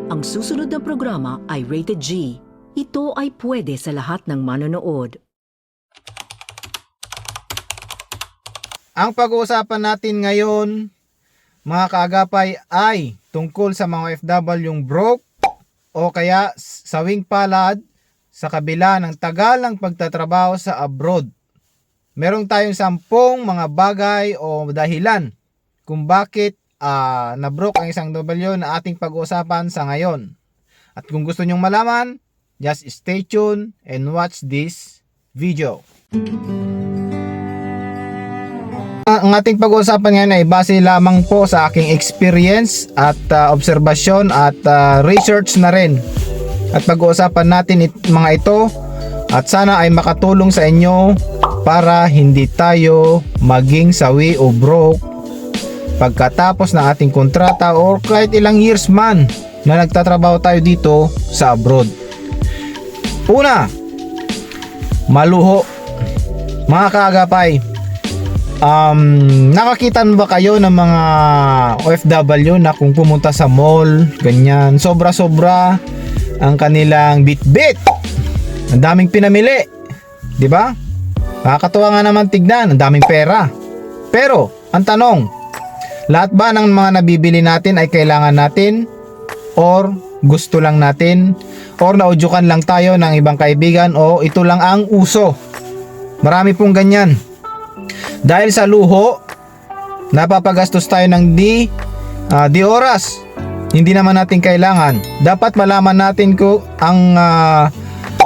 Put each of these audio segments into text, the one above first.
Ang susunod na programa ay rated G. Ito ay pwede sa lahat ng manonood. Ang pag-uusapan natin ngayon, mga kaagapay, ay tungkol sa mga OFW yung broke o kaya sawing palad sa kabila ng tagal ng pagtatrabaho sa abroad. Meron tayong 10 mga bagay o dahilan kung bakit na-broke ang isang OFW na ating pag-uusapan sa ngayon. At kung gusto nyong malaman, just stay tuned and watch this video. Ang ating pag-uusapan ngayon ay base lamang po sa aking experience at obserbasyon at research na rin. At pag-uusapan natin mga ito at sana ay makatulong sa inyo para hindi tayo maging sawi o broke pagkatapos ng ating kontrata or kahit ilang years man na nagtatrabaho tayo dito sa abroad. Una, maluho. Mga kaagapay, nakakita ba kayo ng mga OFW na kung pumunta sa mall, ganyan, sobra-sobra ang kanilang bitbit. Ang daming pinamili, 'di ba? Nakakatuwa nga naman tignan, ang daming pera. Pero, ang tanong, lahat ba ng mga nabibili natin ay kailangan natin or gusto lang natin or naudyukan lang tayo ng ibang kaibigan o ito lang ang uso? Marami pong ganyan. Dahil sa luho, napapagastos tayo ng di oras. Hindi naman natin kailangan. Dapat malaman natin kung ang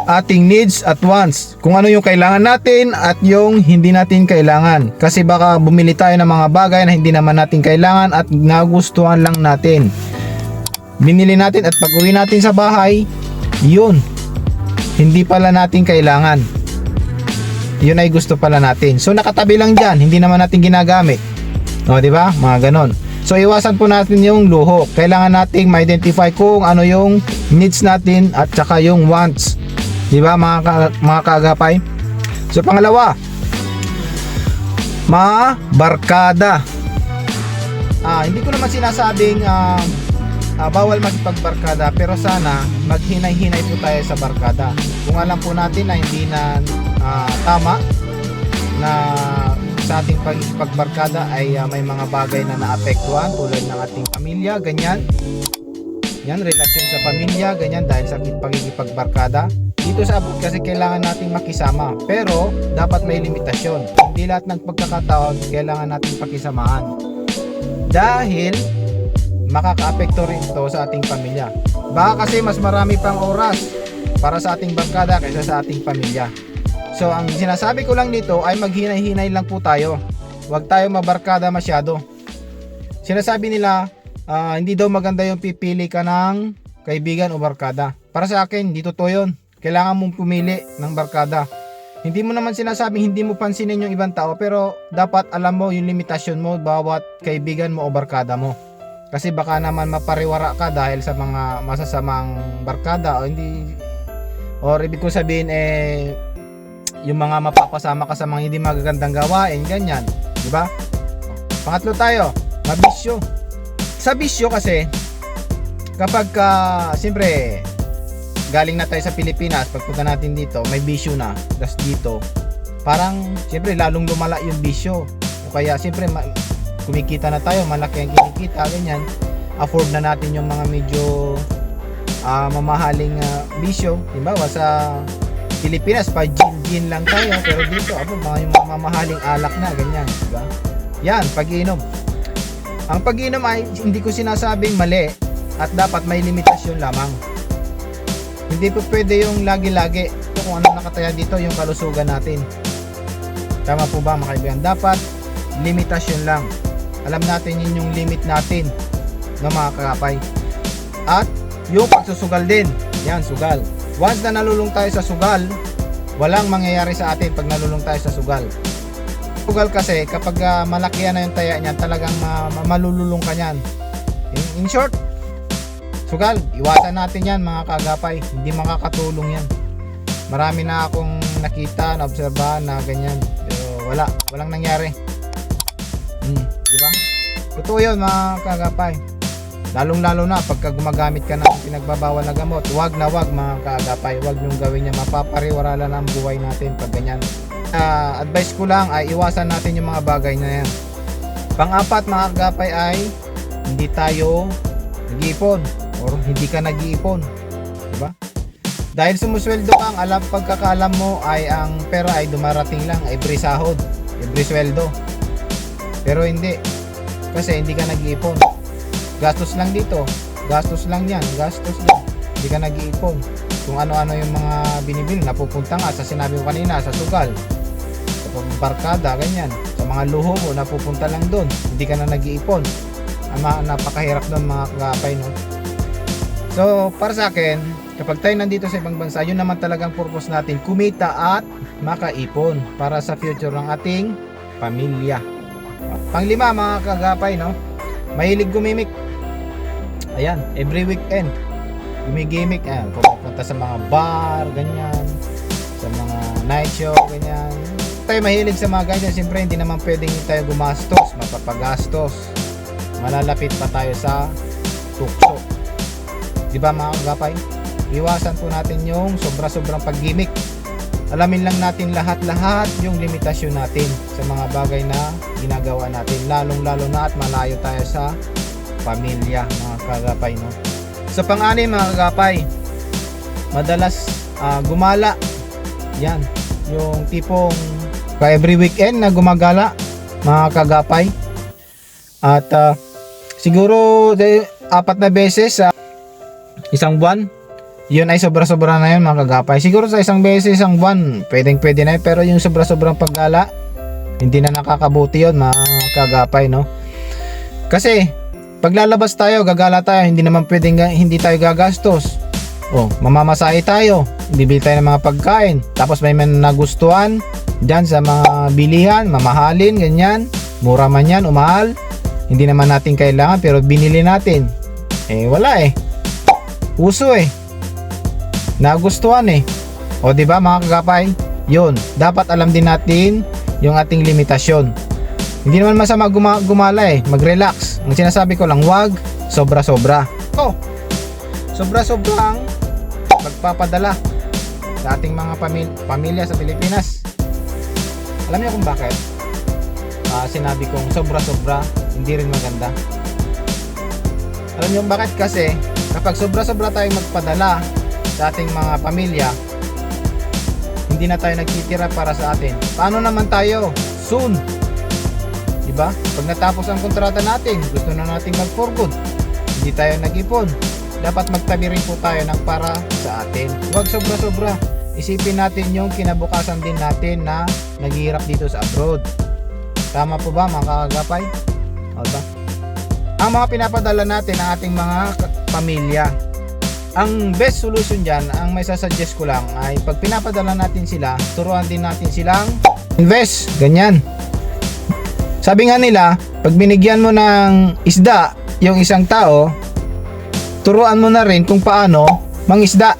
ating needs at wants. Kung ano yung kailangan natin at yung hindi natin kailangan. Kasi baka bumili tayo ng mga bagay na hindi naman natin kailangan at nagustuhan lang natin. Binili natin at pag uwi natin sa bahay, yun, hindi pala natin kailangan. Yun ay gusto pala natin. So nakatabi lang diyan, hindi naman natin ginagamit. O, di ba? Mga ganon. So iwasan po natin yung luho. Kailangan nating ma-identify kung ano yung needs natin at saka yung wants. Di ba, mga kaagapay? So pangalawa, barkada. Hindi ko naman sinasabing bawal magpagbarkada, pero sana maghinay-hinay po tayo sa barkada. Kung alam po natin na hindi na tama na sa ating pagbarkada ay may mga bagay na naapektuhan tulad ng ating pamilya, ganyan. Yan, relasyon sa pamilya, ganyan, dahil sa pagigipagbarkada. Dito sa abroad kasi kailangan nating makisama, pero dapat may limitasyon. Hindi lahat ng pagkakataon kailangan nating pakisamahan. Dahil makakaapekto rin ito sa ating pamilya. Baka kasi mas marami pang oras para sa ating barkada kaysa sa ating pamilya. So ang sinasabi ko lang dito ay maghinay-hinay lang po tayo. Huwag tayo mabarkada masyado. Sinasabi nila hindi daw maganda yung pipili ka ng kaibigan o barkada. Para sa akin, hindi totoo yun. Kailangan mong pumili ng barkada. Hindi mo naman sinasabing hindi mo pansinin yung ibang tao, pero dapat alam mo yung limitasyon mo bawat kaibigan mo o barkada mo. Kasi baka naman mapariwara ka dahil sa mga masasamang barkada o hindi, or ibig ko sabihin yung mga mapapasama ka sa mga hindi magagandang gawain, ganyan, di ba? Pangatlo tayo, mabisyo. Sa bisyo kasi kapag siyempre galing na tayo sa Pilipinas, pagpunta natin dito may bisyo na, tas dito parang siyempre lalong lumala yung bisyo, o kaya siyempre kumikita na tayo, malaki ang kinikita, ganyan, afford na natin yung mga medyo mamahaling bisyo. Diba, sa Pilipinas pa gin lang tayo, pero dito yung mga mamahaling alak na, ganyan, diba? Yan, pag-iinom. Ang pag-iinom ay hindi ko sinasabing mali at dapat may limitasyon lamang. Hindi po pwede yung lagi-lagi. Ito kung ano nakataya dito, yung kalusugan natin. Tama po ba, mga kaibigan? Dapat limitasyon lang. Alam natin yun yung limit natin, no, mga kakapay. At yung pagsusugal din. Yan, sugal. Once na nalulung tayo sa sugal, walang mangyayari sa atin pag nalulung tayo sa sugal. Sugal kasi kapag malaki na yung taya niyan, talagang malululong ka niyan. In short, sugal, iwasan natin yan, mga kagapay. Hindi makakatulong yan. Marami na akong nakita, naobserbahan na ganyan, pero walang nangyari. Diba? Totoo yun, mga kagapay. Lalong-lalo na pagka gumagamit ka ng pinagbabawal na gamot, wag na wag mga kaagapay, wag niyong gawin niya, mapapariwara na ang buhay natin pag ganyan. Advice ko lang ay iwasan natin yung mga bagay na yan. Pang-apat mga kaagapay ay hindi tayo nag-iipon or hindi ka nag-iipon, diba? Dahil sumusweldo ka, ang pagkakaalam mo ay ang pera ay dumarating lang every sahod, every sweldo. Pero hindi, kasi hindi ka nag-iipon. Gastos lang dito, gastos lang yan, gastos lang. Hindi ka nag-iipon. Kung ano-ano yung mga binibili, napupunta nga sa sinabi ko kanina, sa sugal, sa pambarkada, ganyan. Sa mga luho mo, napupunta lang doon. Hindi ka na nag-iipon. Napakahirap doon mga kaagapay, no? So, para sa akin, kapag tayo nandito sa ibang bansa, yun naman talagang purpose natin, kumita at makaipon para sa future ng ating pamilya. Panglima mga kaagapay, no? Mahilig gumimik. Ayan, every weekend gumigimik, ayan, pupunta sa mga bar, ganyan, sa mga night show, ganyan. Tayo mahilig sa mga ganyan, siyempre hindi naman pwedeng tayo gumastos, mapapagastos, malalapit pa tayo sa tukso, di ba mga kaagapay? Iwasan po natin yung sobra-sobrang paggimik. Alamin lang natin lahat-lahat yung limitasyon natin sa mga bagay na ginagawa natin, lalong-lalo na at malayo tayo sa pamilya mga kaagapay, no? Sa pang-anim mga kaagapay, madalas gumala. Yan, yung tipong every weekend na gumagala mga kaagapay. At siguro 4 na beses sa isang buwan. Yun ay sobra-sobra na yun mga kagapay. Siguro sa isang beses, isang buwan, pwede na yun. Pero yung sobra-sobrang paggala, hindi na nakakabuti yun mga kagapay, no? Kasi, paglalabas tayo, gagala tayo, hindi naman pwedeng hindi tayo gagastos. Mamamasahe tayo, bibili tayo ng mga pagkain. Tapos may nagustuhan dyan sa mga bilihan, mamahalin, ganyan. Mura man yan, umahal. Hindi naman natin kailangan, pero binili natin. Wala uso nagustuhan di ba mga kagapay? Yun, dapat alam din natin yung ating limitasyon. Hindi naman masama gumala mag-relax. Ang sinasabi ko lang, wag sobra-sobra. Sobra-sobrang magpapadala sa ating mga pamilya sa Pilipinas. Alam niyo kung bakit? Sinabi kong sobra-sobra, hindi rin maganda. Alam niyo bakit? Kasi kapag sobra-sobra tayong magpadala sa ating mga pamilya, hindi na tayo nagtitira para sa atin. Paano naman tayo? Soon, diba? Pag natapos ang kontrata natin, gusto na nating mag for good, hindi tayo nag-ipon. Dapat magtabi rin po tayo ng para sa atin. Huwag sobra-sobra. Isipin natin yung kinabukasan din natin na naghihirap dito sa abroad. Tama po ba mga kagapay? Diba? Ang mga pinapadala natin ng ating mga pamilya, ang best solution dyan, ang may sasuggest ko lang ay pag pinapadala natin sila, turuan din natin silang invest, ganyan. Sabi nga nila, pag binigyan mo ng isda yung isang tao, turuan mo na rin kung paano mangisda.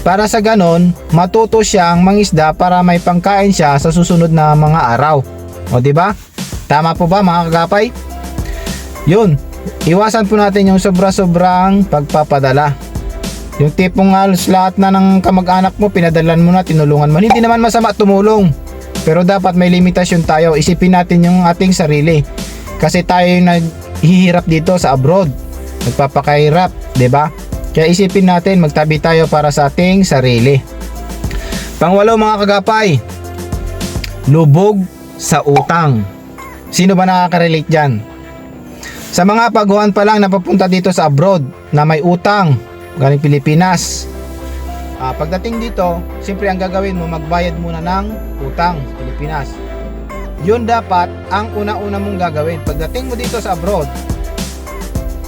Para sa ganon, matuto siyang mangisda para may pangkain siya sa susunod na mga araw. Diba? Tama po ba mga kagapay? Yun. Iwasan po natin yung sobra-sobrang pagpapadala. Yung tipong halos lahat na ng kamag-anak mo, pinadalan mo na, tinulungan mo. Hindi naman masama tumulong. Pero dapat may limitasyon tayo. Isipin natin yung ating sarili. Kasi tayo yung naghihirap dito sa abroad. Nagpapakahirap, 'di ba? Kaya isipin natin, magtabi tayo para sa ating sarili. Pangwalo mga kagapay, lubog sa utang. Sino ba nakaka-relate dyan? Sa mga paguhan pa lang na papunta dito sa abroad na may utang galing Pilipinas, pagdating dito, siyempre ang gagawin mo, magbayad muna ng utang sa Pilipinas. Yun dapat ang una-una mong gagawin. Pagdating mo dito sa abroad,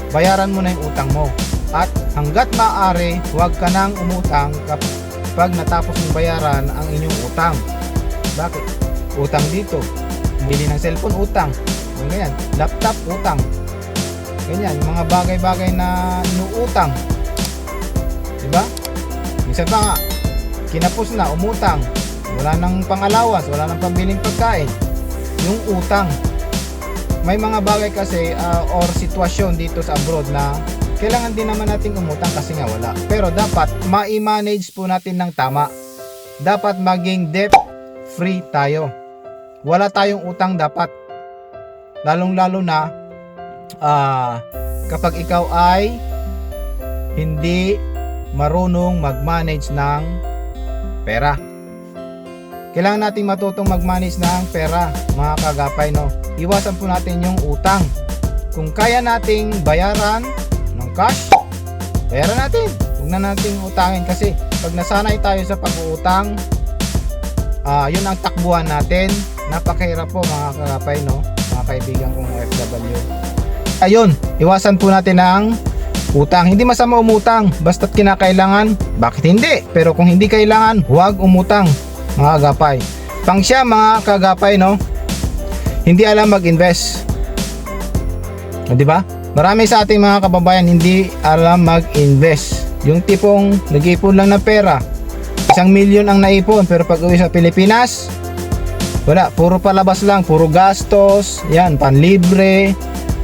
bayaran mo na yung utang mo. At hanggat maaari, huwag ka nang umutang kapag natapos mong bayaran ang inyong utang. Bakit? Utang dito, bili ng cellphone, utang. Ganyan, laptop, utang. Ganyan, yung mga bagay-bagay na inuutang. Diba? Minsan pa nga, kinapos na, umutang. Wala nang pang-alawas, wala nang pambiling pagkain. Yung utang. may mga bagay kasi or sitwasyon dito sa abroad na kailangan din naman nating umutang kasi nga wala. Pero dapat ma-manage po natin ng tama. Dapat maging debt free tayo. Wala tayong utang dapat. Lalong-lalo na kapag ikaw ay hindi marunong mag-manage ng pera. Kailangan nating matutong mag-manage ng pera, mga kagapay, no? Iwasan po natin yung utang. Kung kaya nating bayaran ng cash, bayaran natin. Huwag na nating utangin kasi pag nasanay tayo sa pag-uutang, yun ang takbuhan natin. Napakahirap po, mga kagapay, no? Mga kaibigan kong OFW. Ayun, iwasan po natin ang utang. Hindi masama umutang, basta't kinakailangan, bakit hindi? Pero kung hindi kailangan, huwag umutang, mga kagapay. Pang siya, mga kagapay, no? Hindi alam mag-invest. Di ba? Marami sa ating mga kababayan hindi alam mag-invest. Yung tipong nag-iipon lang ng pera. 1 milyon ang naipon, pero pag uwi sa Pilipinas, wala, puro palabas lang, puro gastos. Yan, panlibre.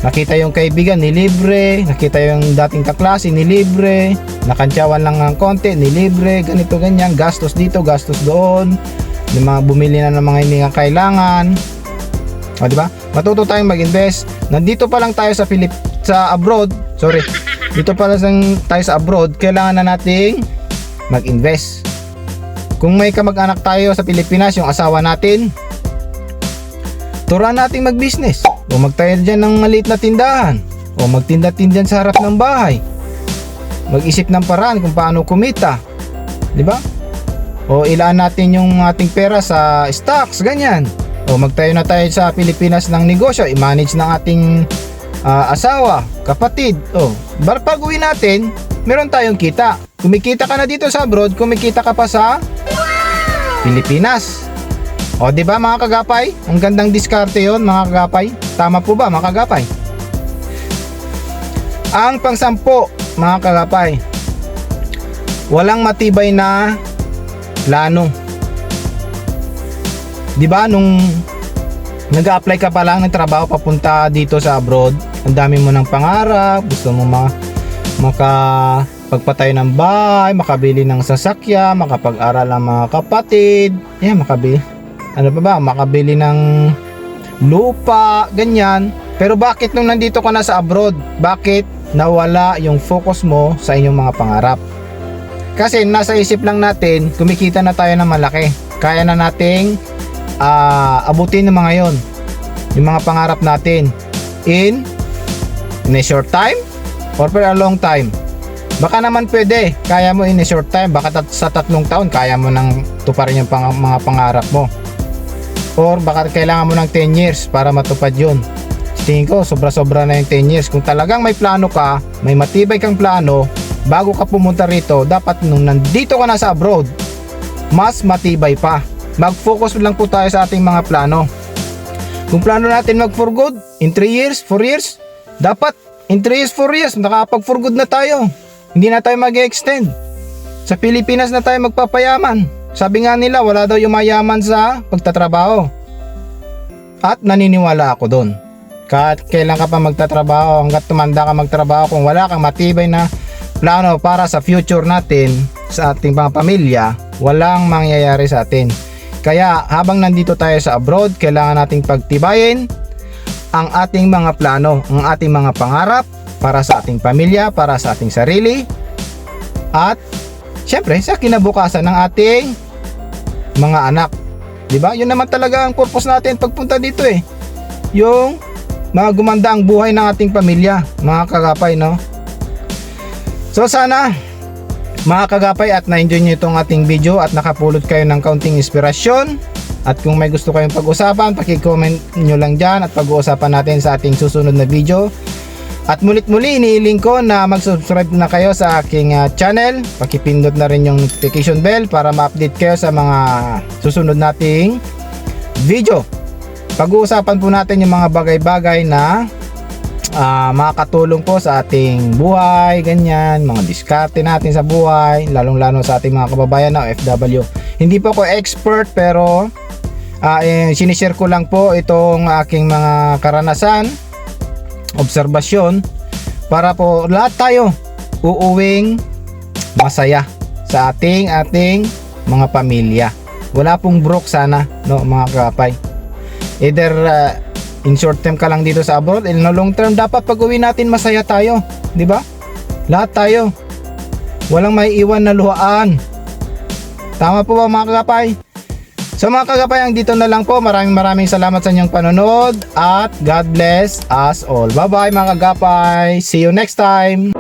Nakita yung kaibigan, nilibre. Nakita yung dating kaklase, nilibre. Nakantyawan lang ng konti, nilibre. Ganito, ganyan. Gastos dito, gastos doon. Yung mga bumili na ng mga hindi nga kailangan. O, diba? Matuto tayong mag-invest. Nandito pa lang tayo sa abroad. Sorry. Dito pa lang tayo sa abroad. Kailangan na nating mag-invest. Kung may kamag-anak tayo sa Pilipinas, yung asawa natin, turuan nating mag-business. O magtayo dyan ng maliit na tindahan. O magtinda-tinda sa harap ng bahay. Mag-isip ng paraan kung paano kumita. Diba? O ilaan natin yung ating pera sa stocks, ganyan. O magtayo na tayo sa Pilipinas ng negosyo. I-manage ng ating asawa, kapatid. O pag uwi natin, meron tayong kita. Kumikita ka na dito sa abroad, kumikita ka pa sa Pilipinas. O, di ba, mga kagapay? Ang gandang diskarte 'yon, mga kagapay. Tama po ba, mga kagapay? Ang pang-10, mga kagapay, walang matibay na plano. Di ba, nung nag-a-apply ka pa lang ng trabaho papunta dito sa abroad, ang dami mo ng pangarap, gusto mo makapagpatayo ng bahay, makabili ng sasakyan, makapag-aral ng mga kapatid, makabili ng lupa, ganyan. Pero bakit nung nandito ka na sa abroad, bakit nawala yung focus mo sa inyong mga pangarap? Kasi nasa isip lang natin, kumikita na tayo ng malaki, kaya na nating abutin ng mga yon, yung mga pangarap natin in a short time or for a long time. Baka naman pwede, kaya mo in a short time, baka sa 3 taon kaya mo nang tuparin yung mga pangarap mo, or baka kailangan mo ng 10 years para matupad yun. Tingin ko sobra-sobra na yung 10 years. Kung talagang may plano ka, may matibay kang plano, bago ka pumunta rito, dapat nung nandito ka na sa abroad, mas matibay pa. Mag-focus lang po tayo sa ating mga plano. Kung plano natin mag for good in 3 years, 4 years, dapat in 3 years, 4 years nakapag for good na tayo. Hindi na tayo mag-extend. Sa Pilipinas na tayo magpapayaman. Sabi nga nila, wala daw yung mayaman sa pagtatrabaho. At naniniwala ako doon. Kahit kailan ka pa magtatrabaho, hanggat tumanda ka magtrabaho, kung wala kang matibay na plano para sa future natin, sa ating mga pamilya, walang mangyayari sa atin. Kaya habang nandito tayo sa abroad, kailangan nating pagtibayin ang ating mga plano, ang ating mga pangarap para sa ating pamilya, para sa ating sarili, at syempre sa kinabukasan ng ating mga anak. Diba? Yun naman talaga ang purpose natin pagpunta dito eh. Yung gumanda ang buhay ng ating pamilya, mga kagapay, no? So sana mga kagapay at na-enjoy nyo itong ating video at nakapulot kayo ng kaunting inspirasyon. At kung may gusto kayong pag-usapan, paki-comment nyo lang dyan at pag-uusapan natin sa ating susunod na video. At mulit-muli iniiling ko na mag-subscribe na kayo sa aking channel. Pakipindot na rin yung notification bell para ma-update kayo sa mga susunod nating video. Pag-uusapan po natin yung mga bagay-bagay na makakatulong po sa ating buhay, ganyan, mga diskarte natin sa buhay, lalong-lalo sa ating mga kababayan na OFW. Hindi po ako expert pero Sinishare ko lang po itong aking mga karanasan, obserbasyon, para po lahat tayo uuwing masaya sa ating mga pamilya. Wala pong broke sana, no, mga kagapay. Either in short term ka lang dito sa abroad, in long term dapat pag-uwi natin masaya tayo, di ba? Lahat tayo. Walang maiiwan na luhaan. Tama po ba, mga kagapay? So mga kagapay, ang dito na lang po. Maraming salamat sa inyong panonood at God bless us all. Bye bye, mga kagapay. See you next time.